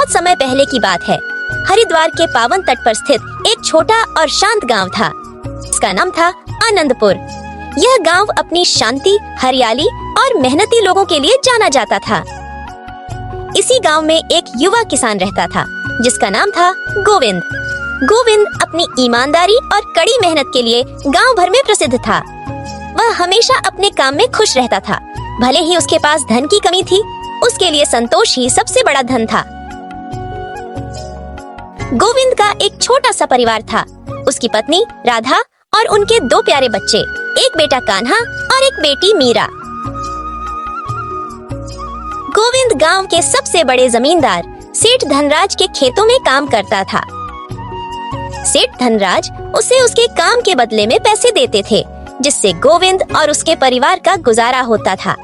बहुत समय पहले की बात है। हरिद्वार के पावन तट पर स्थित एक छोटा और शांत गांव था। इसका नाम था आनंदपुर। यह गांव अपनी शांति, हरियाली और मेहनती लोगों के लिए जाना जाता था। इसी गांव में एक युवा किसान रहता था जिसका नाम था गोविंद। गोविंद अपनी ईमानदारी और कड़ी मेहनत के लिए गांव भर में प्रसिद्ध था। वह हमेशा अपने काम में खुश रहता था। भले ही उसके पास धन की कमी थी, उसके लिए संतोष ही सबसे बड़ा धन था। गोविंद का एक छोटा सा परिवार था। उसकी पत्नी राधा और उनके 2 प्यारे बच्चे, एक बेटा कान्हा और एक बेटी मीरा। गोविंद गांव के सबसे बड़े जमींदार सेठ धनराज के खेतों में काम करता था। सेठ धनराज उसे उसके काम के बदले में पैसे देते थे, जिससे गोविंद और उसके परिवार का गुजारा होता था।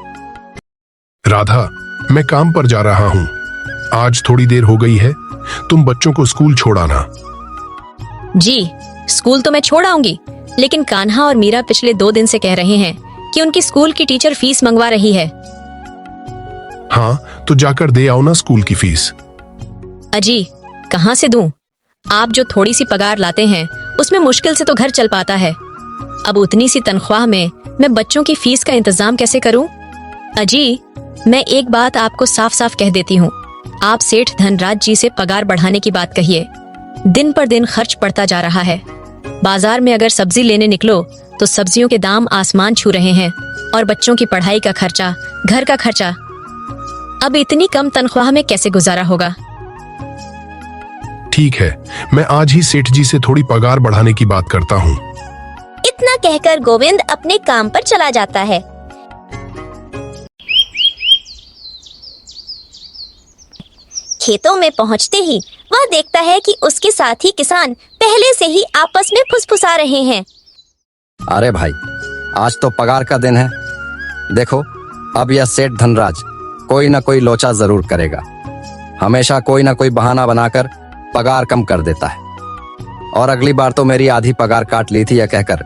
राधा, मैं काम पर जा रहा हूँ। आज थोड़ी देर हो गई है, तुम बच्चों को स्कूल छोड़ाना। जी, स्कूल तो मैं छोड़ आऊंगी, लेकिन कान्हा और मीरा पिछले 2 दिन से कह रहे हैं कि उनकी स्कूल की टीचर फीस मंगवा रही है। हाँ, तो जाकर दे आओ ना स्कूल की फीस। अजी, कहाँ से दूं? आप जो थोड़ी सी पगार लाते हैं उसमें मुश्किल से तो घर चल पाता है। अब उतनी सी तनख्वाह में मैं बच्चों की फीस का इंतजाम कैसे करूं? अजी, मैं एक बात आपको साफ साफ कह देती हूँ, आप सेठ धनराज जी से पगार बढ़ाने की बात कहिए। दिन पर दिन खर्च बढ़ता जा रहा है। बाजार में अगर सब्जी लेने निकलो तो सब्जियों के दाम आसमान छू रहे हैं, और बच्चों की पढ़ाई का खर्चा, घर का खर्चा। अब इतनी कम तनख्वाह में कैसे गुजारा होगा? ठीक है, मैं आज ही सेठ जी से थोड़ी पगार बढ़ाने की बात करता हूँ। इतना कहकर गोविंद अपने काम पर चला जाता है। खेतों में पहुंचते ही वह देखता है कि उसके साथी किसान पहले से ही आपस में फुसफुसा रहे हैं। अरे भाई, आज तो पगार का दिन है। देखो, अब यह सेठ धनराज कोई ना कोई लोचा जरूर करेगा। हमेशा कोई ना कोई बहाना बनाकर पगार कम कर देता है। और अगली बार तो मेरी आधी पगार काट ली थी यह कहकर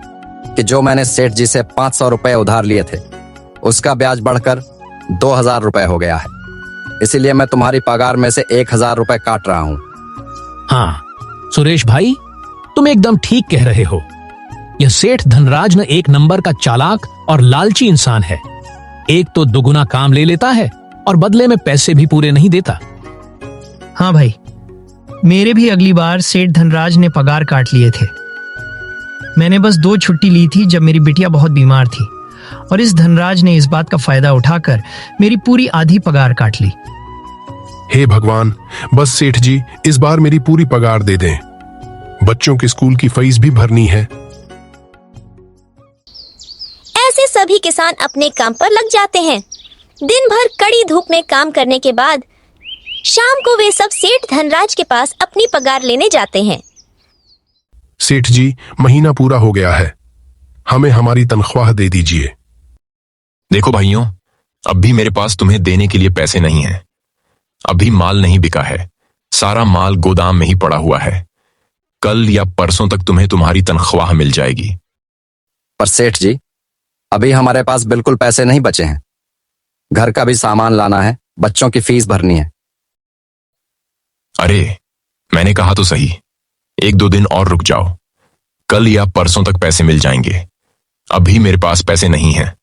कि जो मैंने सेठ जी से 500 रुपए उधार लिए थे, उसका ब्याज बढ़कर 2000 रुपए हो गया है। इसीलिए मैं तुम्हारी पगार में से 1000 रुपए काट रहा हूँ। हाँ सुरेश भाई, तुम एकदम ठीक कह रहे हो। यह सेठ धनराज न एक नंबर का चालाक और लालची इंसान है। एक तो दुगुना काम ले लेता है और बदले में पैसे भी पूरे नहीं देता। हाँ भाई, मेरे भी अगली बार सेठ धनराज ने पगार काट लिए थे। मैंने बस 2 छुट्टी ली थी जब मेरी बिटिया बहुत बीमार थी, और इस धनराज ने इस बात का फायदा उठाकर मेरी पूरी आधी पगार काट ली। हे भगवान, बस सेठ जी इस बार मेरी पूरी पगार दे दें। बच्चों के स्कूल की फीस भी भरनी है। ऐसे सभी किसान अपने काम पर लग जाते हैं। दिन भर कड़ी धूप में काम करने के बाद शाम को वे सब सेठ धनराज के पास अपनी पगार लेने जाते हैं। सेठ जी, महीना पूरा हो गया है, हमें हमारी तनख्वाह दे दीजिए। देखो भाइयों, अब भी मेरे पास तुम्हें देने के लिए पैसे नहीं हैं। अभी माल नहीं बिका है, सारा माल गोदाम में ही पड़ा हुआ है। कल या परसों तक तुम्हें तुम्हारी तनख्वाह मिल जाएगी। पर सेठ जी, अभी हमारे पास बिल्कुल पैसे नहीं बचे हैं। घर का भी सामान लाना है, बच्चों की फीस भरनी है। अरे, मैंने कहा तो सही, 1-2 दिन और रुक जाओ। कल या परसों तक पैसे मिल जाएंगे। अभी मेरे पास पैसे नहीं हैं।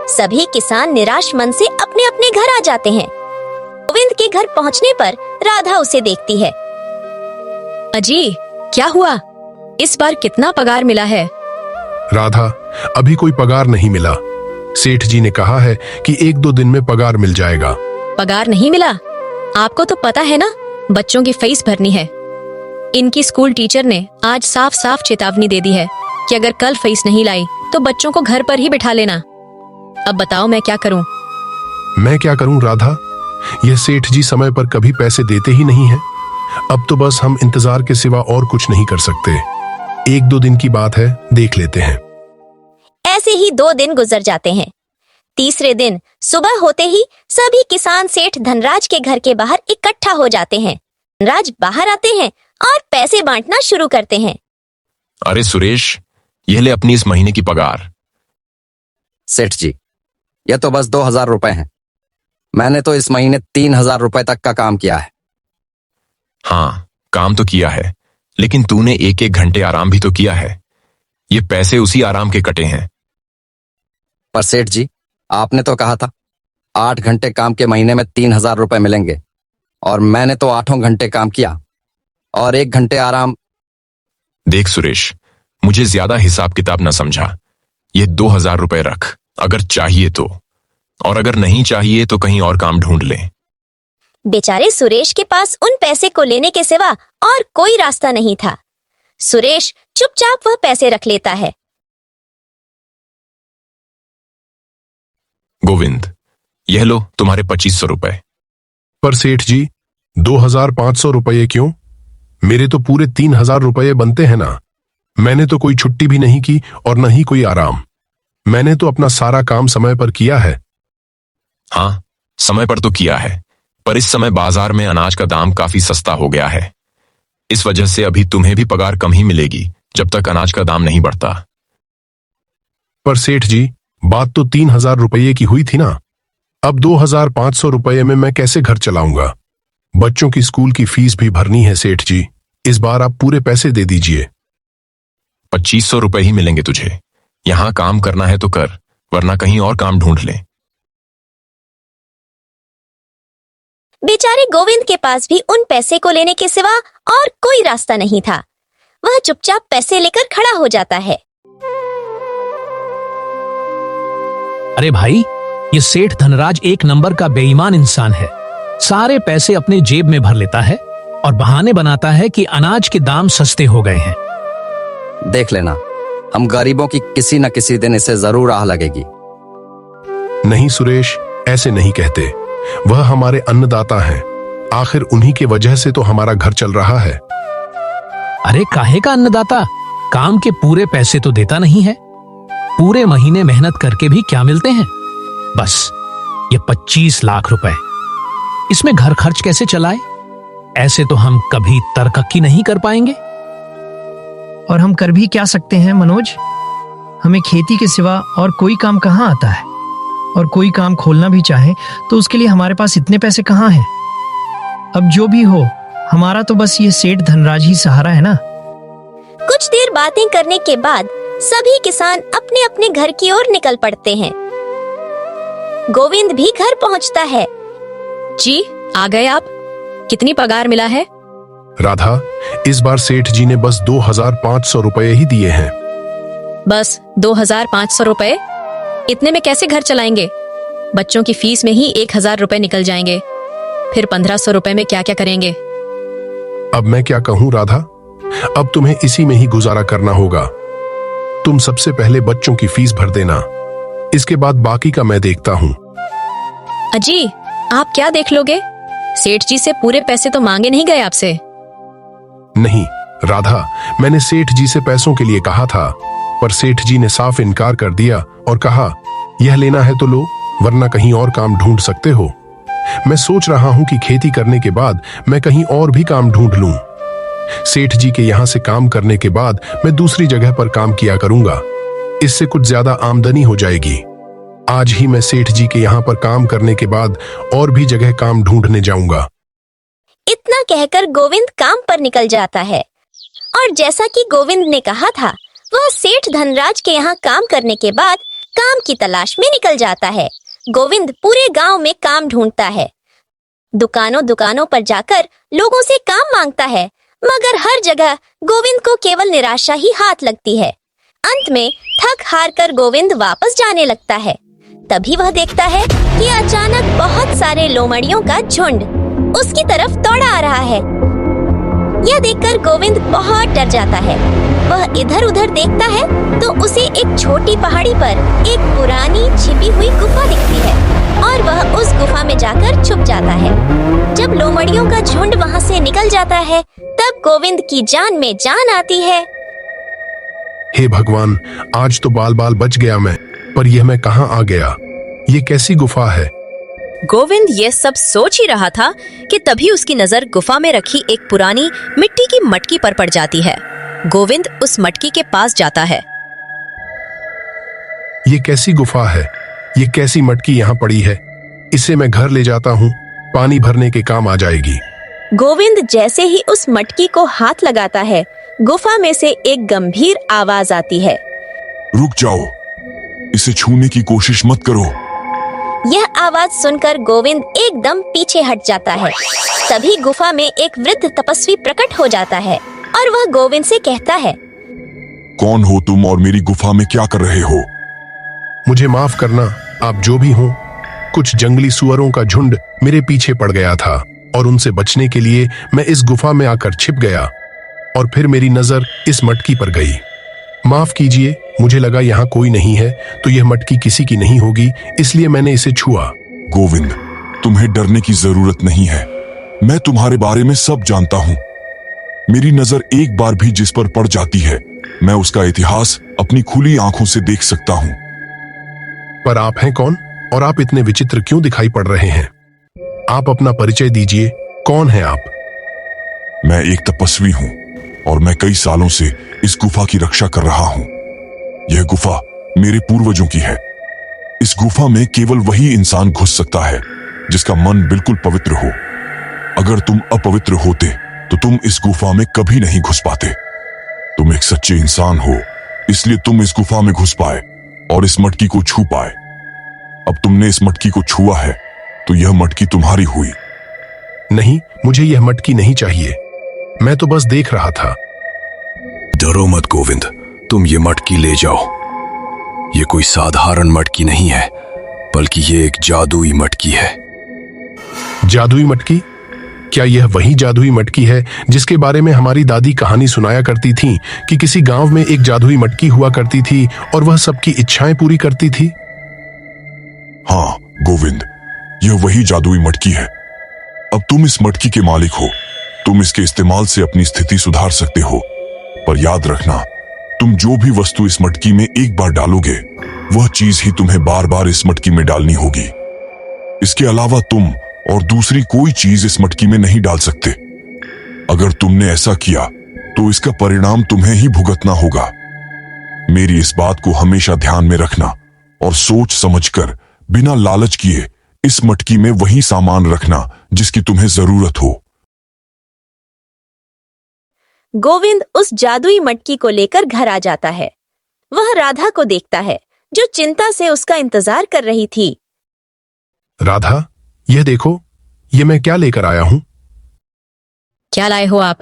सभी किसान निराश मन से अपने अपने घर आ जाते हैं। गोविंद के घर पहुंचने पर राधा उसे देखती है। अजी, क्या हुआ? इस बार कितना पगार मिला है? राधा, अभी कोई पगार नहीं मिला। सेठ जी ने कहा है कि 1-2 दिन में पगार मिल जाएगा। पगार नहीं मिला? आपको तो पता है ना, बच्चों की फीस भरनी है। इनकी स्कूल टीचर ने आज साफ साफ चेतावनी दे दी है कि अगर कल फीस नहीं लाई तो बच्चों को घर पर ही बिठा लेना। अब बताओ मैं क्या करूं? मैं क्या करूं राधा, यह सेठ जी समय पर कभी पैसे देते ही नहीं हैं। अब तो बस हम इंतजार के सिवा और कुछ नहीं कर सकते। 1-2 दिन की बात है, देख लेते हैं। ऐसे ही 2 दिन गुजर जाते हैं। तीसरे दिन सुबह होते ही सभी किसान सेठ धनराज के घर के बाहर इकट्ठा हो जाते हैं। धनराज बाहर आते हैं और पैसे बांटना शुरू करते हैं। अरे सुरेश, यह ले अपनी इस महीने की पगार। सेठ जी, यह तो बस 2000 रुपए हैं। मैंने तो इस महीने 3,000 रुपए तक का काम किया है। हाँ, काम तो किया है, लेकिन तूने 1-1 घंटे आराम भी तो किया है। ये पैसे उसी आराम के कटे हैं। पर सेठ जी, आपने तो कहा था 8 घंटे काम के महीने में 3,000 रुपए मिलेंगे, और मैंने तो 8 घंटे काम किया और 1 घंटे आराम। देख सुरेश, मुझे ज्यादा हिसाब किताब न समझा। ये 2,000 रुपए रख, अगर चाहिए तो, और अगर नहीं चाहिए तो कहीं और काम ढूंढ ले। बेचारे सुरेश के पास उन पैसे को लेने के सिवा और कोई रास्ता नहीं था। सुरेश चुपचाप वह पैसे रख लेता है। गोविंद, यह लो तुम्हारे 2,500 रुपए। पर सेठ जी, 2,500 रुपये क्यों? मेरे तो पूरे 3,000 रुपये बनते हैं ना। मैंने तो कोई छुट्टी भी नहीं की और न ही कोई आराम। मैंने तो अपना सारा काम समय पर किया है। हाँ, समय पर तो किया है, पर इस समय बाजार में अनाज का दाम काफी सस्ता हो गया है। इस वजह से अभी तुम्हें भी पगार कम ही मिलेगी जब तक अनाज का दाम नहीं बढ़ता। पर सेठ जी, बात तो 3,000 रुपये की हुई थी ना। अब 2,500 रुपये में मैं कैसे घर चलाऊंगा? बच्चों की स्कूल की फीस भी भरनी है सेठ जी। इस बार आप पूरे पैसे दे दीजिए। 2,500 रुपए ही मिलेंगे तुझे। यहां काम करना है तो कर, वरना कहीं और काम ढूंढ ले। बेचारे गोविंद के पास भी उन पैसे को लेने के सिवा और कोई रास्ता नहीं था। वह चुपचाप पैसे लेकर खड़ा हो जाता है। अरे भाई, ये सेठ धनराज एक नंबर का बेईमान इंसान है। सारे पैसे अपने जेब में भर लेता है और बहाने बनाता है कि अनाज के दाम सस्ते हो गए हैं। देख लेना, हम गरीबों की किसी न किसी दिन इसे जरूर आह लगेगी। नहीं सुरेश, ऐसे नहीं कहते। वह हमारे अन्नदाता हैं। आखिर उन्हीं के वजह से तो हमारा घर चल रहा है। अरे काहे का अन्नदाता? काम के पूरे पैसे तो देता नहीं है। पूरे महीने मेहनत करके भी क्या मिलते हैं? बस ये 25 लाख रुपए। इसमें घर खर्च कैसे चलाए? ऐसे तो हम कभी तरक्की नहीं कर पाएंगे। और हम कर भी क्या सकते हैं मनोज? हमें खेती के सिवा और कोई काम कहाँ आता है? और कोई काम खोलना भी चाहे तो उसके लिए हमारे पास इतने पैसे कहाँ हैं? अब जो भी हो, हमारा तो बस ये सेठ धनराज ही सहारा है ना। कुछ देर बातें करने के बाद सभी किसान अपने अपने घर की ओर निकल पड़ते हैं। गोविंद भी घर पहुंचता है। जी, आ गए आप? कितनी पगार मिला है? राधा, इस बार सेठ जी ने बस 2,500 रुपये ही दिए हैं। बस 2,500 रुपए? इतने में कैसे घर चलाएंगे? बच्चों की फीस में ही 1,000 रुपए निकल जाएंगे। फिर 1,500 रुपए में क्या क्या करेंगे? अब मैं क्या कहूँ राधा, अब तुम्हें इसी में ही गुजारा करना होगा। तुम सबसे पहले बच्चों की फीस भर देना, इसके बाद बाकी का मैं देखता हूँ। अजी, आप क्या देख लोगे? सेठ जी से पूरे पैसे तो मांगे नहीं गए आपसे। नहीं राधा, मैंने सेठ जी से पैसों के लिए कहा था, पर सेठ जी ने साफ इनकार कर दिया और कहा, यह लेना है तो लो, वरना कहीं और काम ढूंढ सकते हो। मैं सोच रहा हूं कि खेती करने के बाद मैं कहीं और भी काम ढूंढ लूं। सेठ जी के यहां से काम करने के बाद मैं दूसरी जगह पर काम किया करूंगा। इससे कुछ ज्यादा आमदनी हो जाएगी। आज ही मैं सेठ जी के यहाँ पर काम करने के बाद और भी जगह काम ढूंढने जाऊंगा। इतना कहकर गोविंद काम पर निकल जाता है। और जैसा कि गोविंद ने कहा था, वह सेठ धनराज के यहाँ काम करने के बाद काम की तलाश में निकल जाता है। गोविंद पूरे गांव में काम ढूंढता है। दुकानों दुकानों पर जाकर लोगों से काम मांगता है, मगर हर जगह गोविंद को केवल निराशा ही हाथ लगती है। अंत में थक हार कर गोविंद वापस जाने लगता है। तभी वह देखता है कि अचानक बहुत सारे लोमड़ियों का झुंड उसकी तरफ दौड़ा आ रहा है। यह देखकर गोविंद बहुत डर जाता है। वह इधर उधर देखता है तो उसे एक छोटी पहाड़ी पर एक पुरानी छिपी हुई गुफा दिखती है और वह उस गुफा में जाकर छुप जाता है। जब लोमड़ियों का झुंड वहां से निकल जाता है, तब गोविंद की जान में जान आती है। हे भगवान, आज तो बाल बाल बच गया मैं, पर यह मैं कहाँ आ गया? ये कैसी गुफा है? गोविंद ये सब सोच ही रहा था कि तभी उसकी नजर गुफा में रखी एक पुरानी मिट्टी की मटकी पर पड़ जाती है। गोविंद उस मटकी के पास जाता है। ये कैसी गुफा है? ये कैसी मटकी यहाँ पड़ी है? इसे मैं घर ले जाता हूँ, पानी भरने के काम आ जाएगी। गोविंद जैसे ही उस मटकी को हाथ लगाता है, गुफा में से एक गंभीर आवाज आती है। रुक जाओ, इसे छूने की कोशिश मत करो। यह आवाज सुनकर गोविंद एकदम पीछे हट जाता है। तभी गुफा में एक वृद्ध तपस्वी प्रकट हो जाता है और वह गोविंद से कहता है, कौन हो तुम और मेरी गुफा में क्या कर रहे हो? मुझे माफ करना, आप जो भी हो। कुछ जंगली सुअरों का झुंड मेरे पीछे पड़ गया था और उनसे बचने के लिए मैं इस गुफा में आकर छिप गया और फिर मेरी नजर इस मटकी पर गई। माफ कीजिए, मुझे लगा यहाँ कोई नहीं है तो यह मटकी किसी की नहीं होगी, इसलिए मैंने इसे छुआ। गोविंद, तुम्हें डरने की जरूरत नहीं है। मैं तुम्हारे बारे में सब जानता हूँ। मेरी नजर एक बार भी जिस पर पड़ जाती है, मैं उसका इतिहास अपनी खुली आंखों से देख सकता हूँ। पर आप हैं कौन और आप इतने विचित्र क्यों दिखाई पड़ रहे हैं? आप अपना परिचय दीजिए, कौन है आप? मैं एक तपस्वी हूँ और मैं कई सालों से इस गुफा की रक्षा कर रहा हूँ। यह गुफा मेरे पूर्वजों की है। इस गुफा में केवल वही इंसान घुस सकता है जिसका मन बिल्कुल पवित्र हो। अगर तुम अपवित्र होते तो तुम इस गुफा में कभी नहीं घुस पाते। तुम एक सच्चे इंसान हो, इसलिए तुम इस गुफा में घुस पाए और इस मटकी को छू पाए। अब तुमने इस मटकी को छुआ है तो यह मटकी तुम्हारी हुई। नहीं, मुझे यह मटकी नहीं चाहिए। मैं तो बस देख रहा था। डरो मत गोविंद, तुम ये मटकी ले जाओ। ये कोई साधारण मटकी नहीं है, बल्कि ये एक जादुई मटकी है। जादुई मटकी? क्या यह वही जादुई मटकी है जिसके बारे में हमारी दादी कहानी सुनाया करती थी कि किसी गांव में एक जादुई मटकी हुआ करती थी और वह सबकी इच्छाएं पूरी करती थी? हाँ गोविंद, यह वही जादुई मटकी है। अब तुम इस मटकी के मालिक हो। तुम इसके इस्तेमाल से अपनी स्थिति सुधार सकते हो, पर याद रखना, तुम जो भी वस्तु इस मटकी में एक बार डालोगे, वह चीज ही तुम्हें बार बार इस मटकी में डालनी होगी। इसके अलावा तुम और दूसरी कोई चीज इस मटकी में नहीं डाल सकते। अगर तुमने ऐसा किया तो इसका परिणाम तुम्हें ही भुगतना होगा। मेरी इस बात को हमेशा ध्यान में रखना और सोच समझकर, बिना लालच किए, इस मटकी में वही सामान रखना जिसकी तुम्हें जरूरत हो। गोविंद उस जादुई मटकी को लेकर घर आ जाता है। वह राधा को देखता है जो चिंता से उसका इंतजार कर रही थी। राधा, यह देखो, यह मैं क्या लेकर आया हूं। क्या लाए हो आप?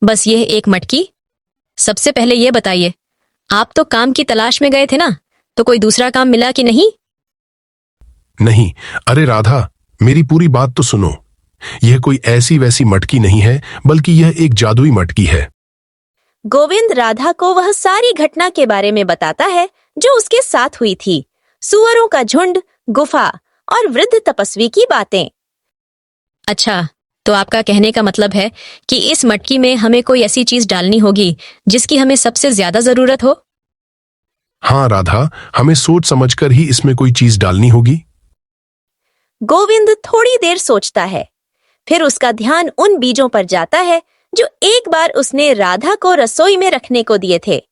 बस यह एक मटकी? सबसे पहले यह बताइए, आप तो काम की तलाश में गए थे ना, तो कोई दूसरा काम मिला कि नहीं? नहीं, अरे राधा, मेरी पूरी बात तो सुनो। यह कोई ऐसी वैसी मटकी नहीं है, बल्कि यह एक जादुई मटकी है। गोविंद राधा को वह सारी घटना के बारे में बताता है जो उसके साथ हुई थी। सुअरों का झुंड, गुफा और वृद्ध तपस्वी की बातें। अच्छा, तो आपका कहने का मतलब है कि इस मटकी में हमें कोई ऐसी चीज डालनी होगी जिसकी हमें सबसे ज्यादा जरूरत हो? हाँ राधा, हमें सोच समझकर ही इसमें कोई चीज डालनी होगी। गोविंद थोड़ी देर सोचता है, फिर उसका ध्यान उन बीजों पर जाता है जो एक बार उसने राधा को रसोई में रखने को दिए थे।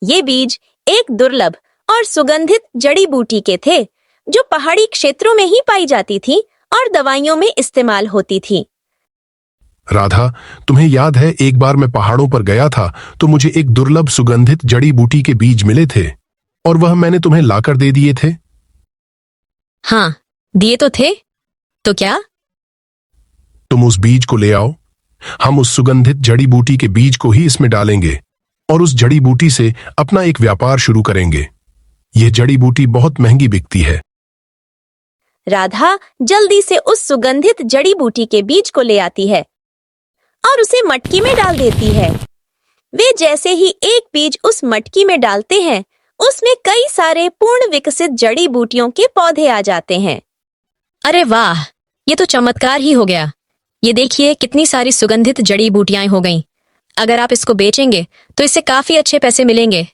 ये बीज एक दुर्लभ और सुगंधित जड़ी बूटी के थे जो पहाड़ी क्षेत्रों में ही पाई जाती थी और दवाइयों में इस्तेमाल होती थी। राधा, तुम्हें याद है एक बार मैं पहाड़ों पर गया था तो मुझे एक दुर्लभ सुगंधित जड़ी बूटी के बीज मिले थे और वह मैंने तुम्हें लाकर दे दिए थे। हाँ, दिए तो थे। तो क्या? तुम उस बीज को ले आओ। हम उस सुगंधित जड़ी बूटी के बीज को ही इसमें डालेंगे और उस जड़ी बूटी से अपना एक व्यापार शुरू करेंगे। यह जड़ी बूटी बहुत महंगी बिकती है। राधा जल्दी से उस सुगंधित जड़ी बूटी के बीज को ले आती है और उसे मटकी में डाल देती है। वे जैसे ही एक बीज उस मटकी में डालते हैं, उसमें कई सारे पूर्ण विकसित जड़ी बूटियों के पौधे आ जाते हैं। अरे वाह, ये तो चमत्कार ही हो गया। ये देखिए कितनी सारी सुगंधित जड़ी बूटियां हो गईं। अगर आप इसको बेचेंगे तो इससे काफी अच्छे पैसे मिलेंगे।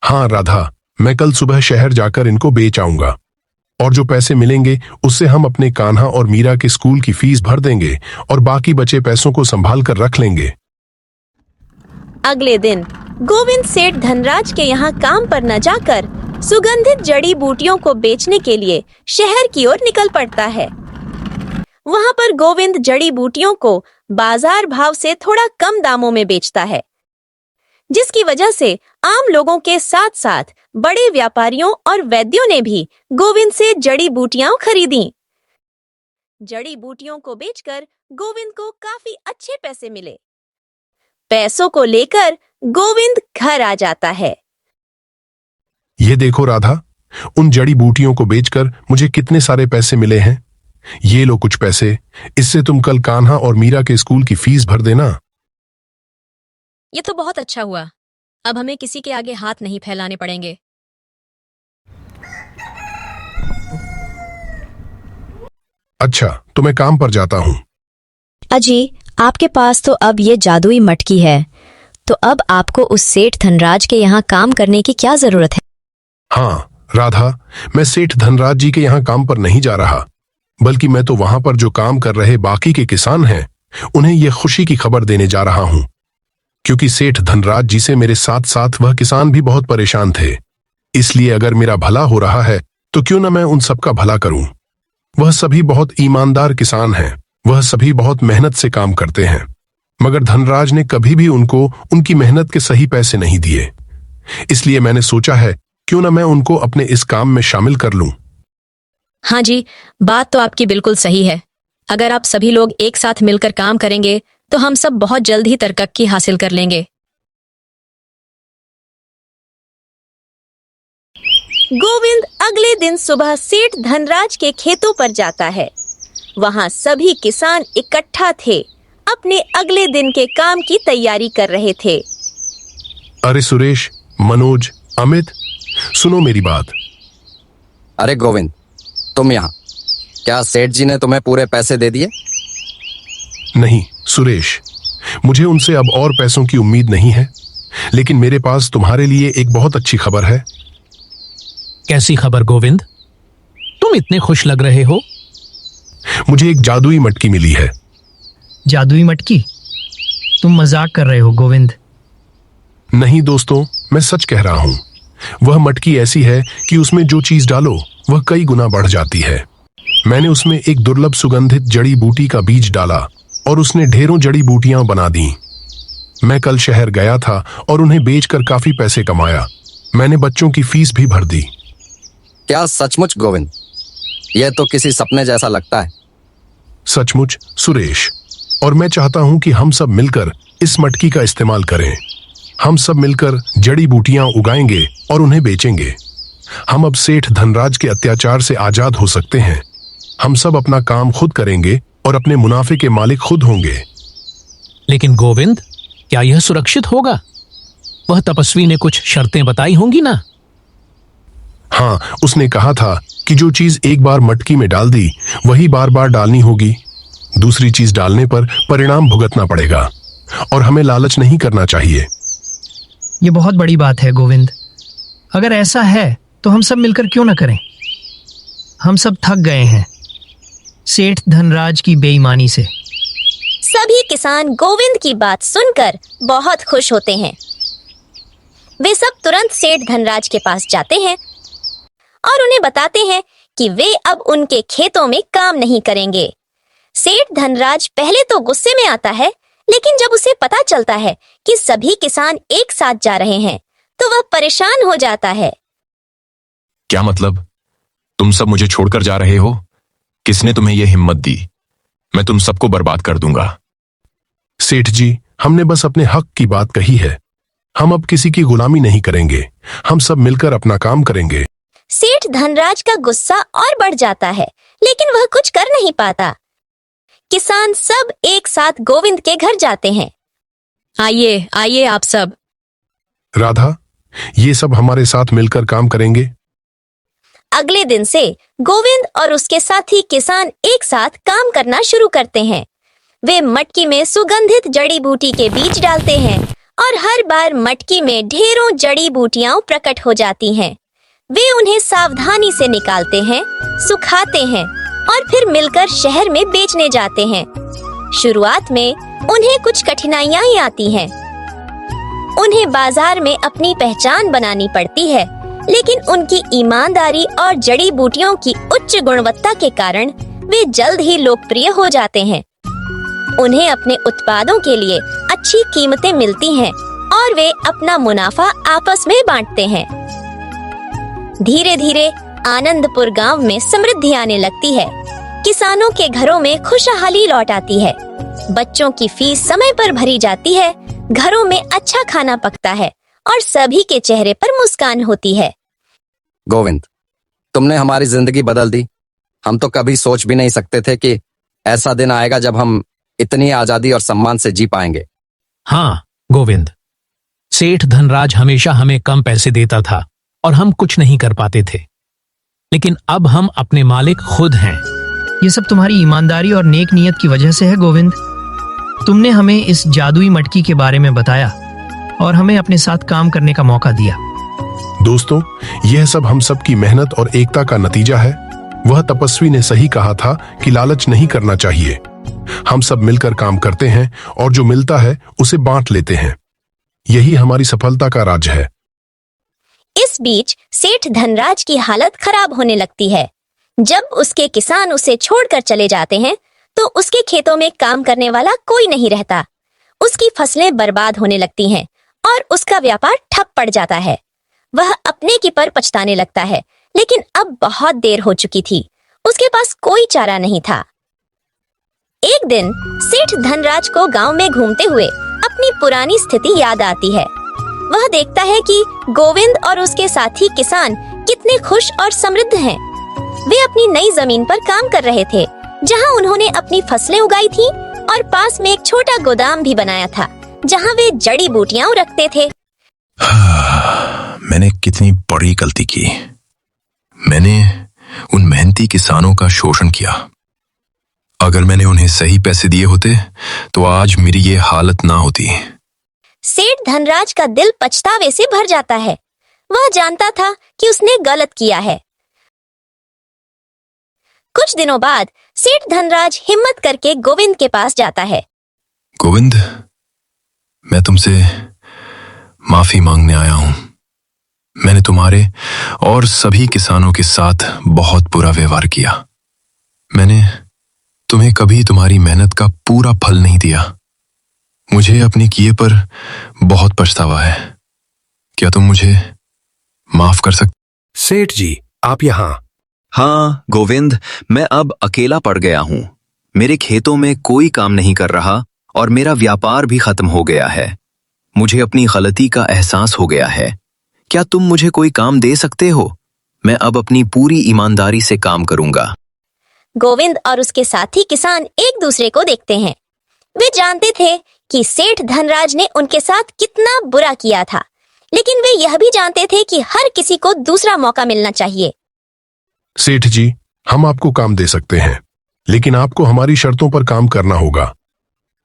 हाँ राधा, मैं कल सुबह शहर जाकर इनको बेच आऊंगा और जो पैसे मिलेंगे उससे हम अपने कान्हा और मीरा के स्कूल की फीस भर देंगे और बाकी बचे पैसों को संभाल कर रख लेंगे। अगले दिन गोविंद सेठ धनराज के यहाँ काम पर न जाकर सुगंधित जड़ी बूटियों को बेचने के लिए शहर की ओर निकल पड़ता है। वहां पर गोविंद जड़ी बूटियों को बाजार भाव से थोड़ा कम दामों में बेचता है, जिसकी वजह से आम लोगों के साथ साथ बड़े व्यापारियों और वैद्यों ने भी गोविंद से जड़ी बूटियां खरीदी। जड़ी बूटियों को बेचकर गोविंद को काफी अच्छे पैसे मिले। पैसों को लेकर गोविंद घर आ जाता है। ये देखो राधा, उन जड़ी बूटियों को बेचकर मुझे कितने सारे पैसे मिले हैं। ये लो कुछ पैसे, इससे तुम कल कान्हा और मीरा के स्कूल की फीस भर देना। ये तो बहुत अच्छा हुआ। अब हमें किसी के आगे हाथ नहीं फैलाने पड़ेंगे। अच्छा, तो मैं काम पर जाता हूँ। अजी, आपके पास तो अब ये जादुई मटकी है, तो अब आपको उस सेठ धनराज के यहाँ काम करने की क्या जरूरत है? हाँ राधा, मैं सेठ धनराज जी के यहाँ काम पर नहीं जा रहा, बल्कि मैं तो वहां पर जो काम कर रहे बाकी के किसान हैं, उन्हें यह खुशी की खबर देने जा रहा हूँ। क्योंकि सेठ धनराज जी से मेरे साथ साथ वह किसान भी बहुत परेशान थे। इसलिए अगर मेरा भला हो रहा है तो क्यों न मैं उन सबका भला करूं। वह सभी बहुत ईमानदार किसान हैं, वह सभी बहुत मेहनत से काम करते हैं, मगर धनराज ने कभी भी उनको उनकी मेहनत के सही पैसे नहीं दिए। इसलिए मैंने सोचा है क्यों न मैं उनको अपने इस काम में शामिल कर लूं। हाँ जी, बात तो आपकी बिल्कुल सही है। अगर आप सभी लोग एक साथ मिलकर काम करेंगे तो हम सब बहुत जल्द ही तरक्की हासिल कर लेंगे। गोविंद अगले दिन सुबह सेठ धनराज के खेतों पर जाता है। वहां सभी किसान इकट्ठा थे, अपने अगले दिन के काम की तैयारी कर रहे थे। अरे सुरेश, मनोज, अमित, सुनो मेरी बात। अरे गोविंद, तुम यहाँ? क्या सेठ जी ने तुम्हें पूरे पैसे दे दिए? नहीं सुरेश, मुझे उनसे अब और पैसों की उम्मीद नहीं है, लेकिन मेरे पास तुम्हारे लिए एक बहुत अच्छी खबर है। कैसी खबर गोविंद? तुम इतने खुश लग रहे हो। मुझे एक जादुई मटकी मिली है। जादुई मटकी? तुम मजाक कर रहे हो गोविंद। नहीं दोस्तों, मैं सच कह रहा हूं। वह मटकी ऐसी है कि उसमें जो चीज डालो वह कई गुना बढ़ जाती है। मैंने उसमें एक दुर्लभ सुगंधित जड़ी बूटी का बीज डाला और उसने ढेरों जड़ी बूटियां बना दी। मैं कल शहर गया था और उन्हें बेचकर काफी पैसे कमाया। मैंने बच्चों की फीस भी भर दी। क्या सचमुच गोविंद? यह तो किसी सपने जैसा लगता है। सचमुच सुरेश, और मैं चाहता हूं कि हम सब मिलकर इस मटकी का इस्तेमाल करें। हम सब मिलकर जड़ी बूटियां उगाएंगे और उन्हें बेचेंगे। हम अब सेठ धनराज के अत्याचार से आजाद हो सकते हैं। हम सब अपना काम खुद करेंगे और अपने मुनाफे के मालिक खुद होंगे। लेकिन गोविंद, क्या यह सुरक्षित होगा? वह तपस्वी ने कुछ शर्तें बताई होंगी ना? हाँ, उसने कहा था कि जो चीज एक बार मटकी में डाल दी वही बार बार डालनी होगी। दूसरी चीज डालने पर परिणाम भुगतना पड़ेगा और हमें लालच नहीं करना चाहिए। ये बहुत बड़ी बात है गोविंद। अगर ऐसा है तो हम सब मिलकर क्यों ना करें। हम सब थक गए हैं सेठ धनराज की बेईमानी से। सभी किसान गोविंद की बात सुनकर बहुत खुश होते हैं। वे सब तुरंत सेठ धनराज के पास जाते हैं और उन्हें बताते हैं कि वे अब उनके खेतों में काम नहीं करेंगे। सेठ धनराज पहले तो गुस्से में आता है, लेकिन जब उसे पता चलता है कि सभी किसान एक साथ जा रहे हैं तो वह परेशान हो जाता है। क्या मतलब? तुम सब मुझे छोड़कर जा रहे हो? किसने तुम्हें यह हिम्मत दी? मैं तुम सबको बर्बाद कर दूंगा। सेठ जी, हमने बस अपने हक की बात कही है। हम अब किसी की गुलामी नहीं करेंगे। हम सब मिलकर अपना काम करेंगे। सेठ धनराज का गुस्सा और बढ़ जाता है, लेकिन वह कुछ कर नहीं पाता। किसान सब एक साथ गोविंद के घर जाते हैं। आइए आइए आप सब। राधा, ये सब हमारे साथ मिलकर काम करेंगे। अगले दिन से गोविंद और उसके साथी किसान एक साथ काम करना शुरू करते हैं। वे मटकी में सुगंधित जड़ी बूटी के बीज डालते हैं और हर बार मटकी में ढेरों जड़ी बूटियां प्रकट हो जाती हैं। वे उन्हें सावधानी से निकालते हैं, सुखाते हैं और फिर मिलकर शहर में बेचने जाते हैं। शुरुआत में उन्हें कुछ कठिनाइयां आती हैं। उन्हें बाजार में अपनी पहचान बनानी पड़ती है, लेकिन उनकी ईमानदारी और जड़ी बूटियों की उच्च गुणवत्ता के कारण वे जल्द ही लोकप्रिय हो जाते हैं। उन्हें अपने उत्पादों के लिए अच्छी कीमतें मिलती हैं और वे अपना मुनाफा आपस में बांटते हैं। धीरे धीरे आनंदपुर गांव में समृद्धि आने लगती है। किसानों के घरों में खुशहाली लौट आती है। बच्चों की फीस समय पर भरी जाती है, घरों में अच्छा खाना पकता है और सभी के चेहरे पर मुस्कान होती है। गोविंद, तुमने हमारी जिंदगी बदल दी। हम तो कभी सोच भी नहीं सकते थे कि ऐसा दिन आएगा जब हम इतनी आजादी और सम्मान से जी पाएंगे। हाँ गोविंद, सेठ धनराज हमेशा हमें कम पैसे देता था और हम कुछ नहीं कर पाते थे, लेकिन अब हम अपने मालिक खुद हैं। ये सब तुम्हारी ईमानदारी और नेक नीयत की वजह से है गोविंद। तुमने हमें इस जादुई मटकी के बारे में बताया और हमें अपने साथ काम करने का मौका दिया। दोस्तों, यह सब हम सब की मेहनत और एकता का नतीजा है। वह तपस्वी ने सही कहा था कि लालच नहीं करना चाहिए। हम सब मिलकर काम करते हैं और जो मिलता है उसे बांट लेते हैं। यही हमारी सफलता का राज है। इस बीच सेठ धनराज की हालत खराब होने लगती है। जब उसके किसान उसे छोड़कर चले जाते हैं तो उसके खेतों में काम करने वाला कोई नहीं रहता। उसकी फसलें बर्बाद होने लगती हैं और उसका व्यापार ठप पड़ जाता है। वह अपने की पर पछताने लगता है, लेकिन अब बहुत देर हो चुकी थी। उसके पास कोई चारा नहीं था। एक दिन सेठ धनराज को गांव में घूमते हुए अपनी पुरानी स्थिति याद आती है। वह देखता है कि गोविंद और उसके साथी किसान कितने खुश और समृद्ध हैं। वे अपनी नई जमीन पर काम कर रहे थे, जहां उन्होंने अपनी फसलें उगाई थीं और पास में एक छोटा गोदाम भी बनाया था, जहां वे जड़ी बूटियां रखते थे। मैंने कितनी बड़ी गलती की। मैंने उन मेहनती किसानों का शोषण किया। अगर मैंने उन्हें सही पैसे दिए होते तो आज मेरी ये हालत ना होती। सेठ धनराज का दिल पछतावे से भर जाता है। वह जानता था कि उसने गलत किया है। कुछ दिनों बाद सेठ धनराज हिम्मत करके गोविंद के पास जाता है। गोविंद, मैं तुमसे माफी मांगने आया हूं। मैंने तुम्हारे और सभी किसानों के साथ बहुत बुरा व्यवहार किया। मैंने तुम्हें कभी तुम्हारी मेहनत का पूरा फल नहीं दिया। मुझे अपने किए पर बहुत पछतावा है। क्या तुम मुझे माफ कर सकते? सेठ जी, आप यहाँ? हाँ गोविंद, मैं अब अकेला पड़ गया हूँ। मेरे खेतों में कोई काम नहीं कर रहा और मेरा व्यापार भी खत्म हो गया है। मुझे अपनी गलती का एहसास हो गया है। क्या तुम मुझे कोई काम दे सकते हो? मैं अब अपनी पूरी ईमानदारी से काम करूंगा। गोविंद और उसके साथी किसान एक दूसरे को देखते हैं। वे जानते थे कि सेठ धनराज ने उनके साथ कितना बुरा किया था, लेकिन वे यह भी जानते थे कि हर किसी को दूसरा मौका मिलना चाहिए। सेठ जी, हम आपको काम दे सकते हैं, लेकिन आपको हमारी शर्तों पर काम करना होगा।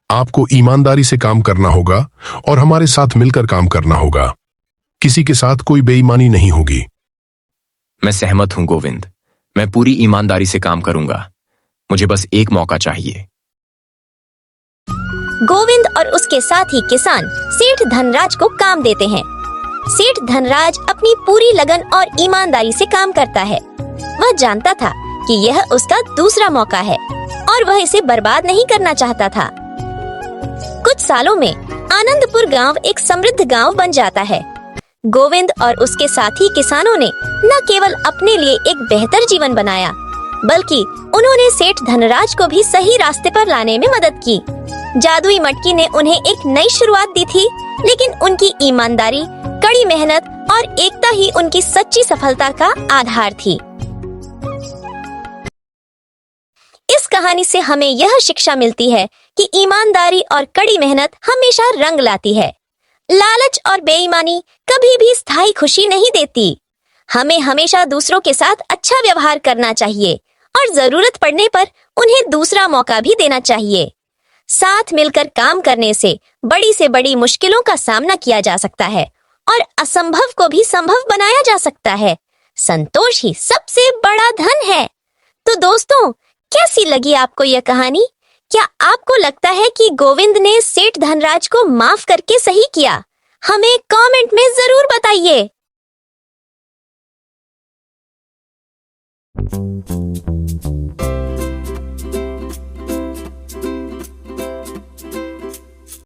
आपको ईमानदारी से काम करना होगा और हमारे साथ मिलकर काम करना होगा। किसी के साथ कोई बेईमानी नहीं होगी। मैं सहमत हूं गोविंद। मैं पूरी ईमानदारी से काम करूंगा। मुझे बस एक मौका चाहिए। गोविंद और उसके साथी किसान सेठ धनराज को काम देते हैं। सेठ धनराज अपनी पूरी लगन और ईमानदारी से काम करता है। वह जानता था कि यह उसका दूसरा मौका है और वह इसे बर्बाद नहीं करना चाहता था। कुछ सालों में आनंदपुर गांव एक समृद्ध गांव बन जाता है। गोविंद और उसके साथी किसानों ने न केवल अपने लिए एक बेहतर जीवन बनाया, बल्कि उन्होंने सेठ धनराज को भी सही रास्ते पर लाने में मदद की। जादुई मटकी ने उन्हें एक नई शुरुआत दी थी, लेकिन उनकी ईमानदारी, कड़ी मेहनत और एकता ही उनकी सच्ची सफलता का आधार थी। इस कहानी से हमें यह शिक्षा मिलती है कि ईमानदारी और कड़ी मेहनत हमेशा रंग लाती है। लालच और बेईमानी कभी भी स्थायी खुशी नहीं देती। हमें हमेशा दूसरों के साथ अच्छा व्यवहार करना चाहिए और जरूरत पड़ने पर उन्हें दूसरा मौका भी देना चाहिए। साथ मिलकर काम करने से बड़ी मुश्किलों का सामना किया जा सकता है और असंभव को भी संभव बनाया जा सकता है। संतोष ही सबसे बड़ा धन है। तो दोस्तों, कैसी लगी आपको यह कहानी? क्या आपको लगता है कि गोविंद ने सेठ धनराज को माफ करके सही किया? हमें कमेंट में जरूर बताइए। है।